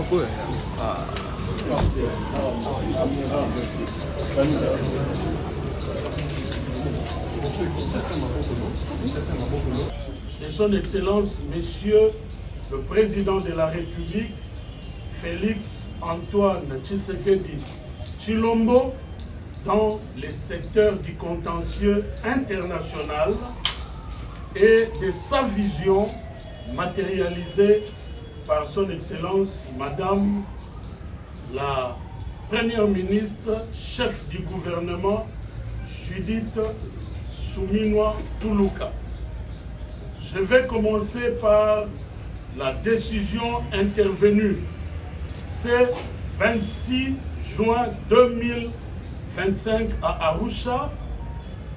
De son Excellence, Monsieur le Président de la République, Félix Antoine Tshisekedi Tshilombo, dans les secteurs du contentieux international et de sa vision matérialisée par son Excellence, Madame la Première ministre, chef du gouvernement, Judith Suminwa Tuluka. Je vais commencer par la décision intervenue ce 26 juin 2025 à Arusha,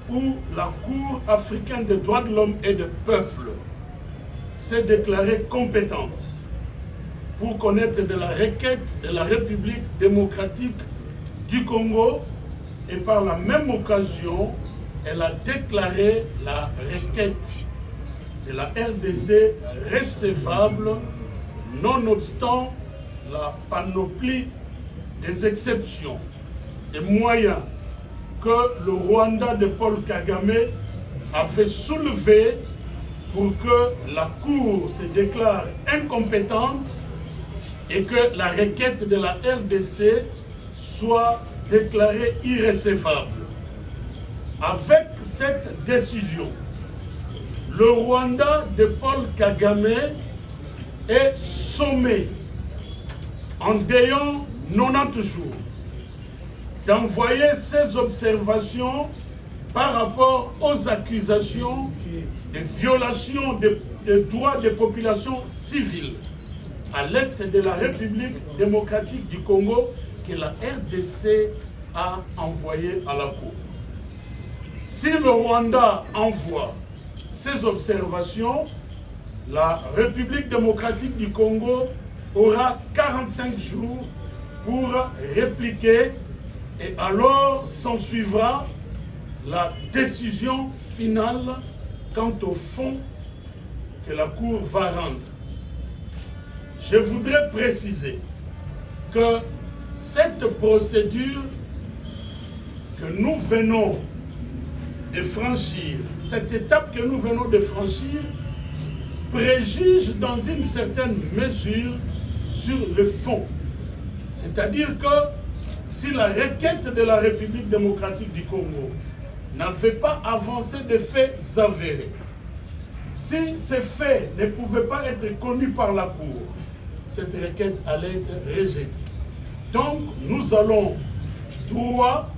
où la Cour africaine des droits de l'homme et des peuples s'est déclarée compétente pour connaître de la requête de la République démocratique du Congo, et par la même occasion, elle a déclaré la requête de la RDC recevable, nonobstant la panoplie des exceptions et moyens que le Rwanda de Paul Kagame avait soulevé pour que la Cour se déclare incompétente et que la requête de la RDC soit déclarée irrecevable. Avec cette décision, le Rwanda de Paul Kagame est sommé, en déant 90 jours, d'envoyer ses observations par rapport aux accusations de violation des droits des populations civiles à l'est de la République démocratique du Congo que la RDC a envoyé à la Cour. Si le Rwanda envoie ces observations, la République démocratique du Congo aura 45 jours pour répliquer, et alors s'ensuivra la décision finale quant au fond que la Cour va rendre. Je voudrais préciser que cette procédure que nous venons de franchir, cette étape que nous venons de franchir, préjuge dans une certaine mesure sur le fond. C'est-à-dire que si la requête de la République démocratique du Congo n'avait pas avancé de faits avérés, si ces faits ne pouvaient pas être connus par la Cour, cette requête allait être rejetée. Donc nous allons droit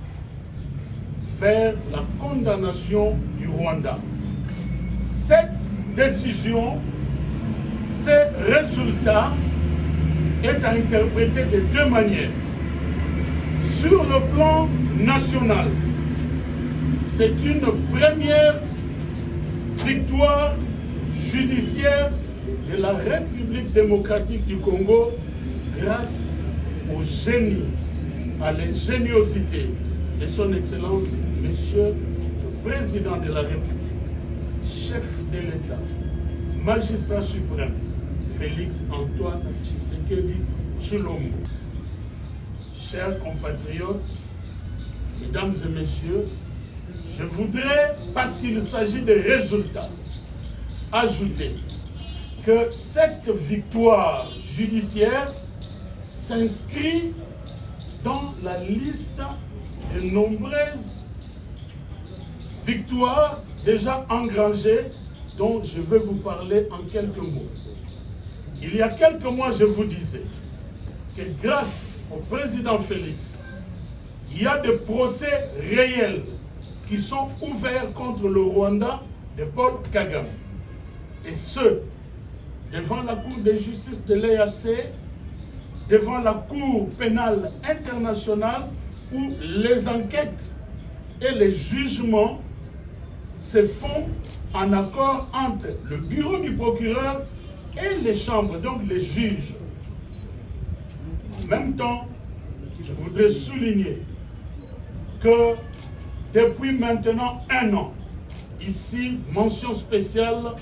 vers la condamnation du Rwanda. Cette décision, ces résultats, est à interpréter de deux manières. Sur le plan national, c'est une première victoire judiciaire de la République démocratique du Congo grâce au génie, à l'ingéniosité de son Excellence, Monsieur le Président de la République, chef de l'État, magistrat suprême, Félix Antoine Tshisekedi Tshilombo. Chers compatriotes, mesdames et messieurs, je voudrais, parce qu'il s'agit de résultats, ajouter que cette victoire judiciaire s'inscrit dans la liste de nombreuses victoires déjà engrangées dont je vais vous parler en quelques mots. Il y a quelques mois, je vous disais que grâce au président Félix, il y a des procès réels qui sont ouverts contre le Rwanda de Paul Kagame. Et ce, devant la Cour de justice de l'EAC, devant la Cour pénale internationale, où les enquêtes et les jugements se font en accord entre le bureau du procureur et les chambres, donc les juges. En même temps, je voudrais souligner que depuis maintenant 1 an, ici, mention spéciale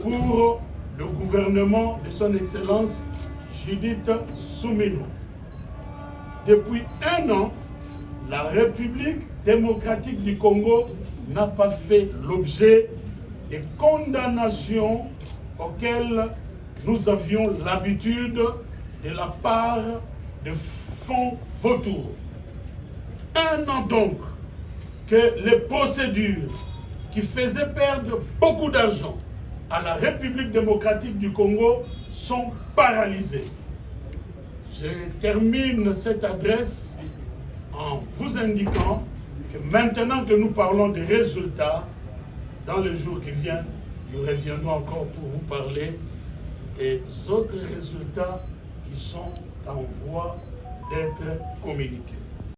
pour le gouvernement de son Excellence Judith Suminwa. Depuis un an, la République démocratique du Congo n'a pas fait l'objet des condamnations auxquelles nous avions l'habitude de la part de fonds vautours. Un an donc que les procédures qui faisaient perdre beaucoup d'argent à la République démocratique du Congo sont paralysées. Je termine cette adresse en vous indiquant que maintenant que nous parlons des résultats, dans les jours qui viennent, nous reviendrons encore pour vous parler des autres résultats qui sont en voie d'être communiqués.